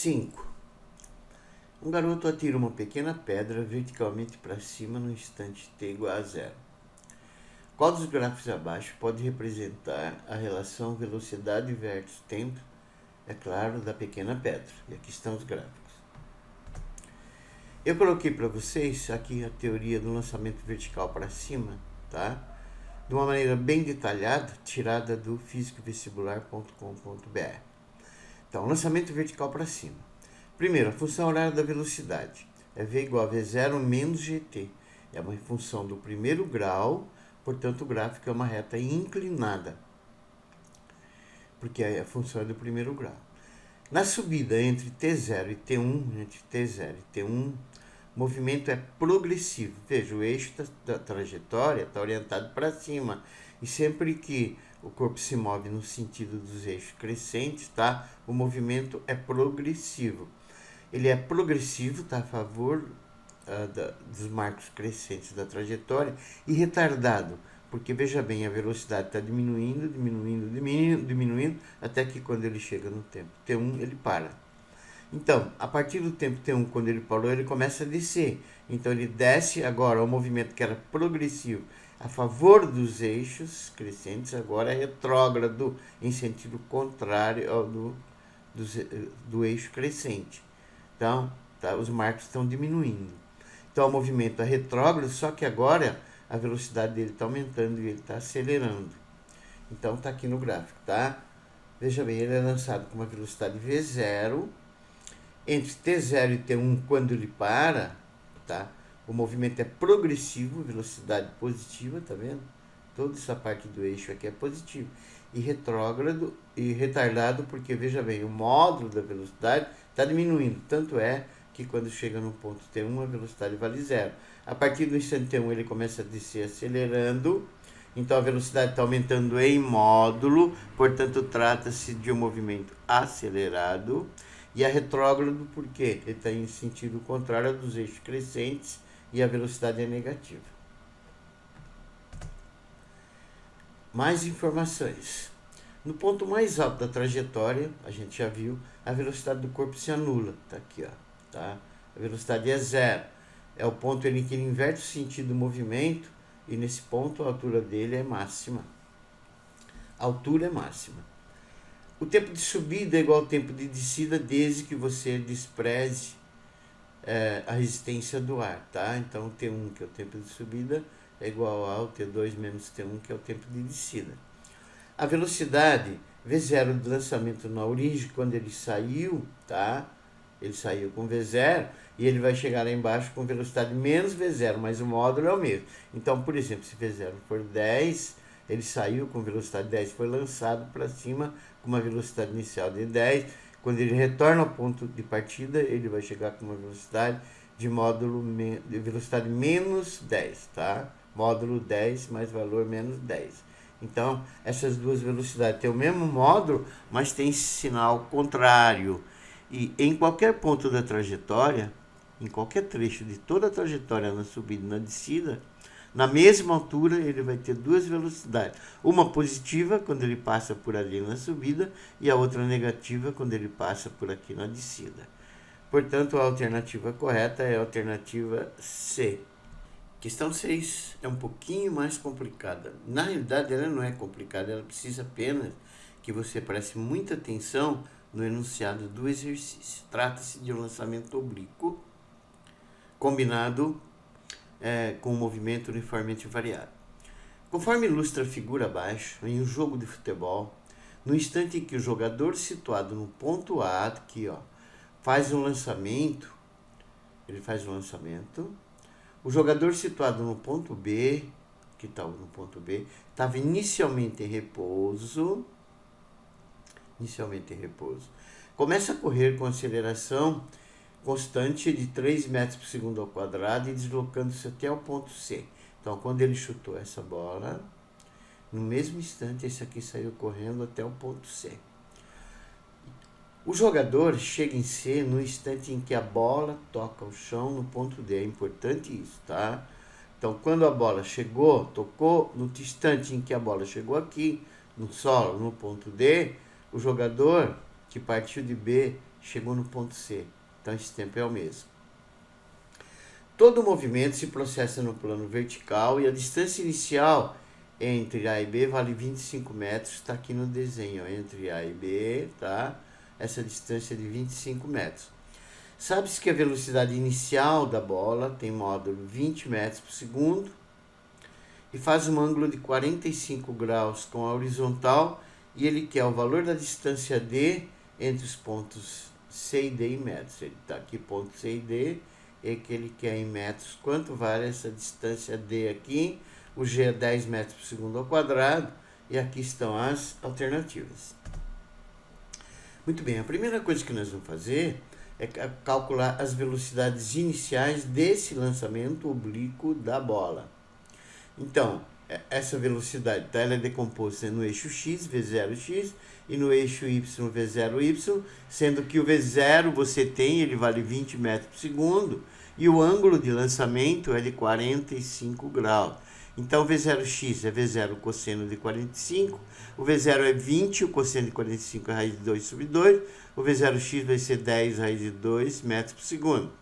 5. Um garoto atira uma pequena pedra verticalmente para cima no instante t igual a 0. Qual dos gráficos abaixo pode representar a relação velocidade versus tempo, é claro, da pequena pedra? E aqui estão os gráficos. Eu coloquei para vocês aqui a teoria do lançamento vertical para cima, tá? De uma maneira bem detalhada, tirada do fisicovestibular.com.br. Então, lançamento vertical para cima. Primeiro, a função horária da velocidade é v igual a v0 menos gt. É uma função do primeiro grau, portanto o gráfico é uma reta inclinada, porque a função é do primeiro grau. Na subida entre t0 e t1, o movimento é progressivo. Veja, o eixo da trajetória está orientado para cima. E sempre que o corpo se move no sentido dos eixos crescentes, tá? O movimento é progressivo. Ele é progressivo, tá? A favor dos marcos crescentes da trajetória, e retardado, porque veja bem, a velocidade está diminuindo, até que quando ele chega no tempo t1, ele para. Então, a partir do tempo t1, quando ele parou, ele começa a descer. Então, ele desce agora, o movimento que era progressivo a favor dos eixos crescentes, agora é retrógrado, em sentido contrário ao do eixo crescente. Então, os marcos estão diminuindo. Então, o movimento é retrógrado, só que agora a velocidade dele está aumentando e ele está acelerando. Então, está aqui no gráfico, tá? Veja bem, ele é lançado com uma velocidade v0. Entre t0 e t1, quando ele para, tá? O movimento é progressivo, velocidade positiva, tá vendo? Toda essa parte do eixo aqui é positivo. E retrógrado e retardado, porque veja bem, o módulo da velocidade está diminuindo. Tanto é que quando chega no ponto t1, a velocidade vale 0. A partir do instante t1, ele começa a descer acelerando. Então a velocidade está aumentando em módulo, portanto trata-se de um movimento acelerado. E é retrógrado porque ele está em sentido contrário ao dos eixos crescentes e a velocidade é negativa. Mais informações. No ponto mais alto da trajetória, a gente já viu, a velocidade do corpo se anula. Está aqui, ó, tá? A velocidade é 0. É o ponto em que ele inverte o sentido do movimento e nesse ponto a altura dele é máxima. A altura é máxima. O tempo de subida é igual ao tempo de descida, desde que você despreze a resistência do ar, tá? Então, T1, que é o tempo de subida, é igual ao T2 menos T1, que é o tempo de descida. A velocidade, V0 de lançamento na origem, quando ele saiu, tá? Ele saiu com V0 e ele vai chegar lá embaixo com velocidade menos V0, mas o módulo é o mesmo. Então, por exemplo, se V0 for 10, ele saiu com velocidade 10, foi lançado para cima com uma velocidade inicial de 10. Quando ele retorna ao ponto de partida, ele vai chegar com uma velocidade de velocidade menos 10, tá? Módulo 10 mais valor menos 10. Então, essas duas velocidades têm o mesmo módulo, mas tem sinal contrário. E em qualquer ponto da trajetória, em qualquer trecho de toda a trajetória, na subida e na descida, na mesma altura ele vai ter duas velocidades. Uma positiva quando ele passa por ali na subida e a outra negativa quando ele passa por aqui na descida. Portanto, a alternativa correta é a alternativa C. Questão 6 é um pouquinho mais complicada. Na realidade, ela não é complicada, ela precisa apenas que você preste muita atenção no enunciado do exercício. Trata-se de um lançamento oblíquo combinado com um movimento uniformemente variado. Conforme ilustra a figura abaixo, em um jogo de futebol, no instante em que o jogador situado no ponto A, aqui, ó, faz um lançamento, o jogador situado no ponto B, que está no ponto B, estava inicialmente em repouso, começa a correr com aceleração constante de 3 metros por segundo ao quadrado e deslocando-se até o ponto C. Então, quando ele chutou essa bola, no mesmo instante, esse aqui saiu correndo até o ponto C. O jogador chega em C no instante em que a bola toca o chão no ponto D. É importante isso, tá? Então, quando a bola tocou, no instante em que a bola chegou aqui, no solo, no ponto D, o jogador que partiu de B chegou no ponto C. Então esse tempo é o mesmo. Todo movimento se processa no plano vertical e a distância inicial entre A e B vale 25 metros, está aqui no desenho, ó, entre A e B, tá? Essa distância de 25 metros. Sabe-se que a velocidade inicial da bola tem módulo 20 metros por segundo e faz um ângulo de 45 graus com a horizontal, e ele quer o valor da distância D entre os pontos C e D em metros. Ele está aqui, ponto C e D, e que ele quer em metros. Quanto vale essa distância D aqui? O G é 10 metros por segundo ao quadrado, e aqui estão as alternativas. Muito bem, a primeira coisa que nós vamos fazer é calcular as velocidades iniciais desse lançamento oblíquo da bola. Então, essa velocidade, tá, ela é decomposta no eixo x, v0x, e no eixo y, v0y, sendo que o v0 você tem, ele vale 20 metros por segundo, e o ângulo de lançamento é de 45 graus. Então, v0x é v0 cosseno de 45, o v0 é 20, o cosseno de 45 é raiz de 2 sobre 2, o v0x vai ser 10 raiz de 2 metros por segundo.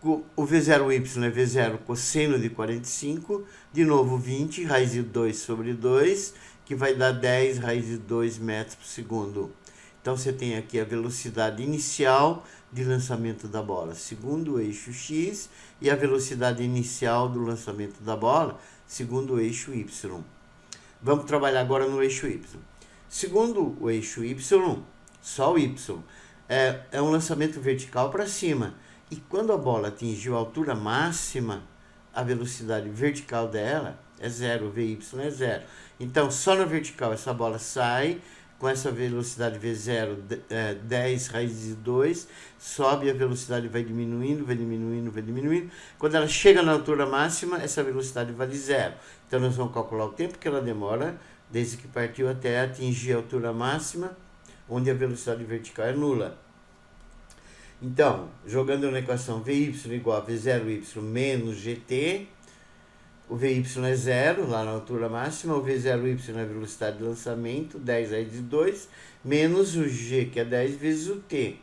O v0y é v0 cosseno de 45, de novo 20 raiz de 2 sobre 2, que vai dar 10 raiz de 2 metros por segundo. Então, você tem aqui a velocidade inicial de lançamento da bola, segundo o eixo x, e a velocidade inicial do lançamento da bola, segundo o eixo y. Vamos trabalhar agora no eixo y. Segundo o eixo y, só o y, é um lançamento vertical para cima. E quando a bola atingiu a altura máxima, a velocidade vertical dela é zero, o Vy é zero. Então, só na vertical essa bola sai com essa velocidade V0, 10 raiz de 2, sobe, a velocidade vai diminuindo, vai diminuindo, vai diminuindo. Quando ela chega na altura máxima, essa velocidade vale zero. Então, nós vamos calcular o tempo que ela demora, desde que partiu até atingir a altura máxima, onde a velocidade vertical é nula. Então, jogando na equação Vy igual a V0y menos GT, o Vy é zero, lá na altura máxima, o V0y é a velocidade de lançamento, 10 raiz de 2, menos o G, que é 10 vezes o T.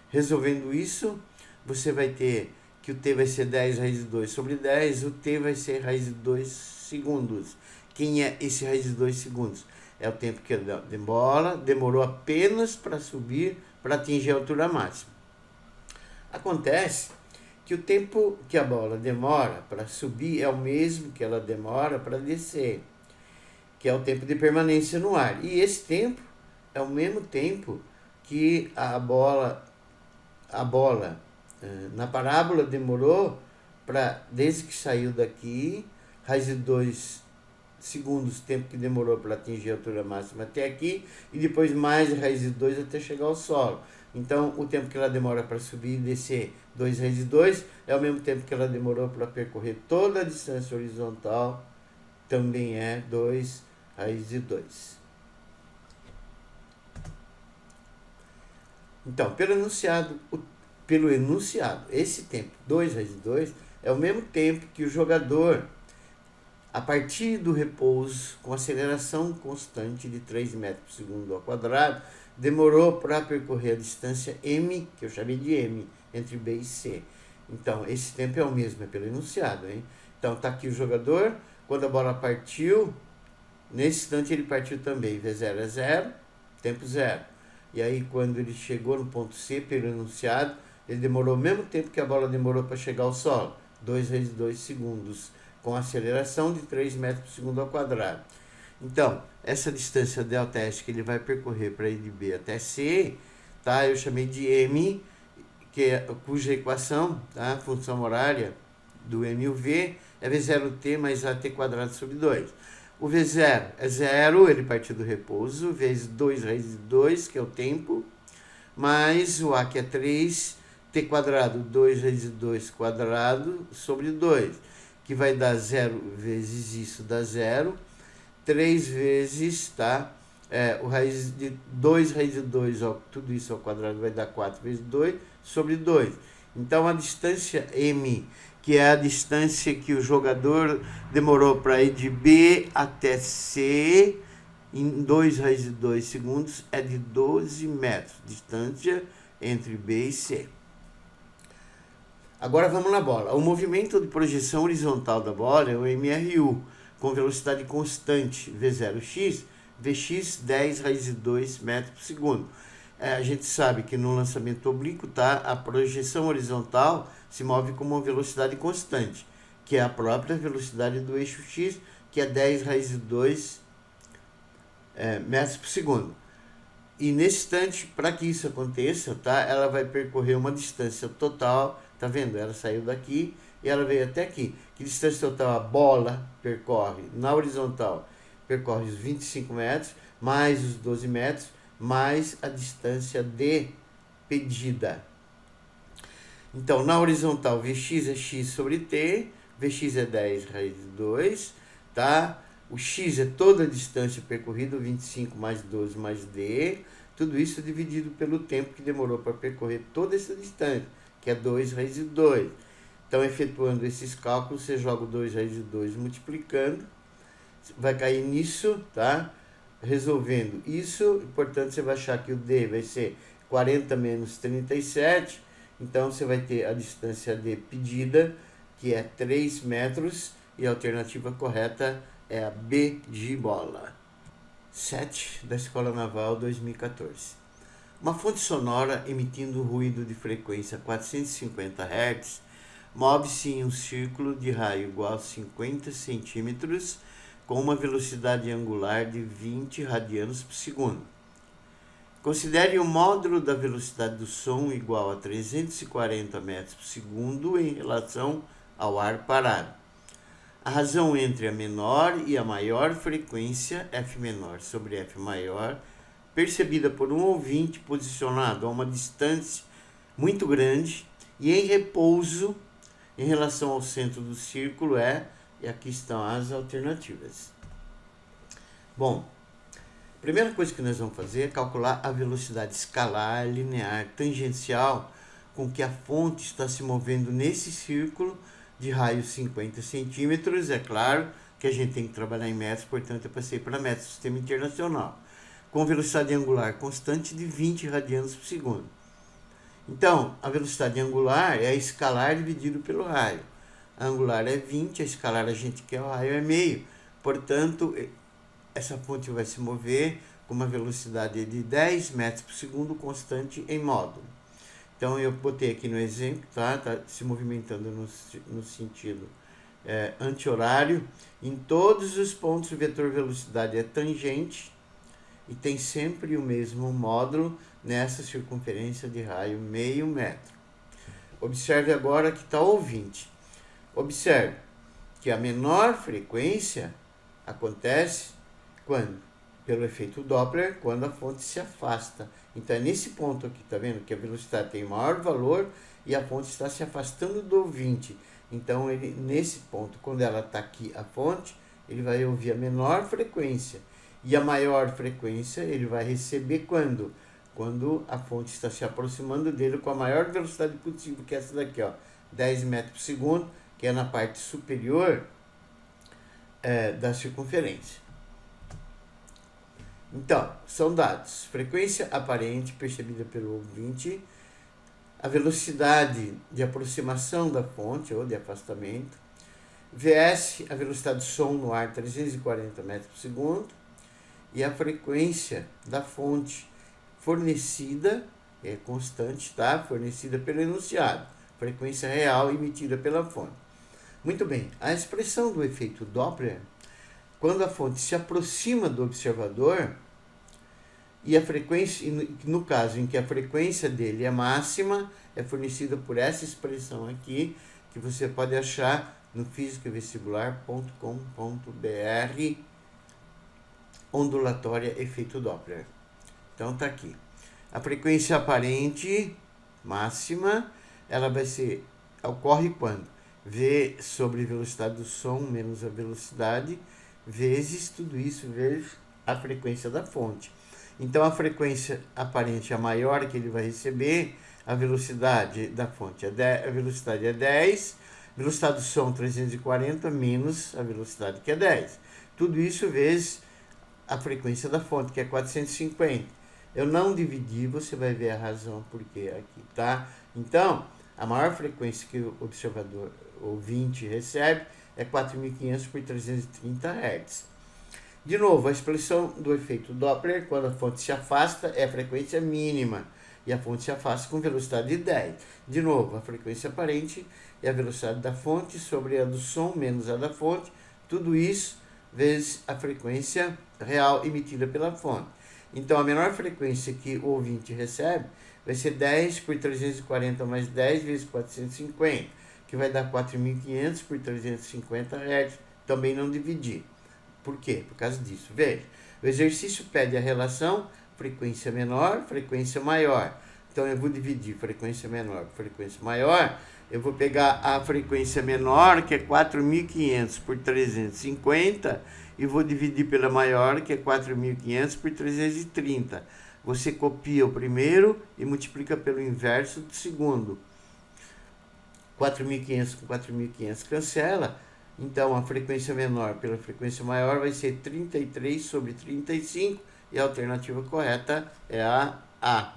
Resolvendo isso, você vai ter que o T vai ser 10 raiz de 2 sobre 10, o T vai ser raiz de 2 segundos. Quem é esse raiz de 2 segundos? É o tempo que a bola demorou apenas para subir, para atingir a altura máxima. Acontece que o tempo que a bola demora para subir é o mesmo que ela demora para descer, que é o tempo de permanência no ar. E esse tempo é o mesmo tempo que a bola na parábola demorou para, desde que saiu daqui, raiz de 2 segundos, tempo que demorou para atingir a altura máxima até aqui, e depois mais raiz de 2 até chegar ao solo. Então, o tempo que ela demora para subir e descer, 2 raiz de 2, é o mesmo tempo que ela demorou para percorrer toda a distância horizontal, também é 2 raiz de 2. Então, pelo enunciado, esse tempo, 2 raiz de 2, é o mesmo tempo que o jogador, a partir do repouso, com aceleração constante de 3 metros por segundo ao quadrado, demorou para percorrer a distância m, que eu chamei de m, entre B e C. Então, esse tempo é o mesmo, é pelo enunciado, hein? Então, está aqui o jogador, quando a bola partiu, nesse instante ele partiu também, V0 é zero, tempo zero. E aí, quando ele chegou no ponto C, pelo enunciado, ele demorou o mesmo tempo que a bola demorou para chegar ao solo, 2 vezes 2 segundos, com aceleração de 3 metros por segundo ao quadrado. Então, essa distância ΔS que ele vai percorrer para ir de B até C, tá? Eu chamei de M, cuja equação, tá? Função horária do M e o V é V0T mais AT quadrado sobre 2. O V0 é zero, ele partiu do repouso, vezes 2 raiz de 2, que é o tempo, mais o A, que é 3, T quadrado, 2 raiz de 2 quadrado sobre 2, que vai dar 0 vezes isso dá 0, 3 vezes, tá? O raiz de 2 raiz de 2, ó, tudo isso ao quadrado vai dar 4 vezes 2 sobre 2. Então, a distância M, que é a distância que o jogador demorou para ir de B até C, em 2 raiz de 2 segundos, é de 12 metros. Distância entre B e C. Agora vamos na bola. O movimento de projeção horizontal da bola é o MRU, com velocidade constante V0x, Vx 10 raiz de 2 metros por segundo. A gente sabe que no lançamento oblíquo, tá, a projeção horizontal se move com uma velocidade constante, que é a própria velocidade do eixo x, que é 10 raiz de 2 metros por segundo. E nesse instante, para que isso aconteça, tá, ela vai percorrer uma distância total, tá vendo? Ela saiu daqui e ela veio até aqui. Que distância total a bola percorre na horizontal? Percorre os 25 metros, mais os 12 metros, mais a distância de pedida. Então, na horizontal, Vx é x sobre t, Vx é 10 raiz de 2, tá? O x é toda a distância percorrida, 25 mais 12 mais d, tudo isso dividido pelo tempo que demorou para percorrer toda essa distância, que é 2 raiz de 2. Então, efetuando esses cálculos, você joga o 2 raiz de 2 multiplicando, vai cair nisso, tá? Resolvendo isso, portanto, você vai achar que o d vai ser 40 menos 37, então você vai ter a distância d pedida, que é 3 metros, e a alternativa correta é a B de bola. 7 da Escola Naval 2014. Uma fonte sonora emitindo ruído de frequência 450 Hz move-se em um círculo de raio igual a 50 centímetros com uma velocidade angular de 20 radianos por segundo. Considere o módulo da velocidade do som igual a 340 metros por segundo em relação ao ar parado. A razão entre a menor e a maior frequência, F menor sobre F maior, percebida por um ouvinte posicionado a uma distância muito grande e em repouso em relação ao centro do círculo e aqui estão as alternativas. Bom, a primeira coisa que nós vamos fazer é calcular a velocidade escalar linear tangencial com que a fonte está se movendo nesse círculo de raio 50 centímetros. É claro que a gente tem que trabalhar em metros, portanto eu passei para metros, sistema internacional, com velocidade angular constante de 20 radianos por segundo. Então, a velocidade angular é a escalar dividido pelo raio. A angular é 20, a escalar a gente quer, o raio é meio. Portanto, essa fonte vai se mover com uma velocidade de 10 metros por segundo constante em módulo. Então, eu botei aqui no exemplo, tá se movimentando no sentido anti-horário. Em todos os pontos, o vetor velocidade é tangente e tem sempre o mesmo módulo nessa circunferência de raio meio metro. Observe agora que está o ouvinte. Observe que a menor frequência acontece quando? Pelo efeito Doppler, quando a fonte se afasta. Então é nesse ponto aqui, tá vendo? Que a velocidade tem maior valor e a fonte está se afastando do ouvinte. Então ele, nesse ponto, quando ela está aqui, a fonte, ele vai ouvir a menor frequência. E a maior frequência ele vai receber quando? Quando a fonte está se aproximando dele com a maior velocidade possível, que é essa daqui, ó, 10 metros por segundo, que é na parte superior da circunferência. Então, são dados: frequência aparente percebida pelo ouvinte, a velocidade de aproximação da fonte ou de afastamento, Vs, a velocidade do som no ar, 340 metros por segundo, e a frequência da fonte fornecida, é constante, tá? Fornecida pelo enunciado, frequência real emitida pela fonte. Muito bem, a expressão do efeito Doppler, quando a fonte se aproxima do observador, e a frequência, no caso em que a frequência dele é máxima, é fornecida por essa expressão aqui, que você pode achar no fisicavestibular.com.br, ondulatória efeito Doppler. Então tá aqui. A frequência aparente máxima, ela vai ser, ocorre quando? V sobre velocidade do som menos a velocidade, vezes tudo isso, vezes a frequência da fonte. Então, a frequência aparente é a maior que ele vai receber, a velocidade da fonte a velocidade é 10, velocidade do som 340 menos a velocidade que é 10. Tudo isso vezes a frequência da fonte, que é 450. Eu não dividi, você vai ver a razão por que aqui, tá? Então, a maior frequência que o observador ouvinte recebe é 4.500 por 330 Hz. De novo, a expressão do efeito Doppler, quando a fonte se afasta, é a frequência mínima. E a fonte se afasta com velocidade de 10. De novo, a frequência aparente é a velocidade da fonte sobre a do som menos a da fonte. Tudo isso vezes a frequência real emitida pela fonte. Então, a menor frequência que o ouvinte recebe vai ser 10 por 340 mais 10 vezes 450, que vai dar 4.500 por 350 Hz. Também não dividir. Por quê? Por causa disso. Veja, o exercício pede a relação frequência menor, frequência maior. Então, eu vou dividir frequência menor por frequência maior. Eu vou pegar a frequência menor, que é 4.500 por 350, e vou dividir pela maior, que é 4.500 por 330. Você copia o primeiro e multiplica pelo inverso do segundo. 4.500 com 4.500 cancela. Então, a frequência menor pela frequência maior vai ser 33 sobre 35, e a alternativa correta é a A.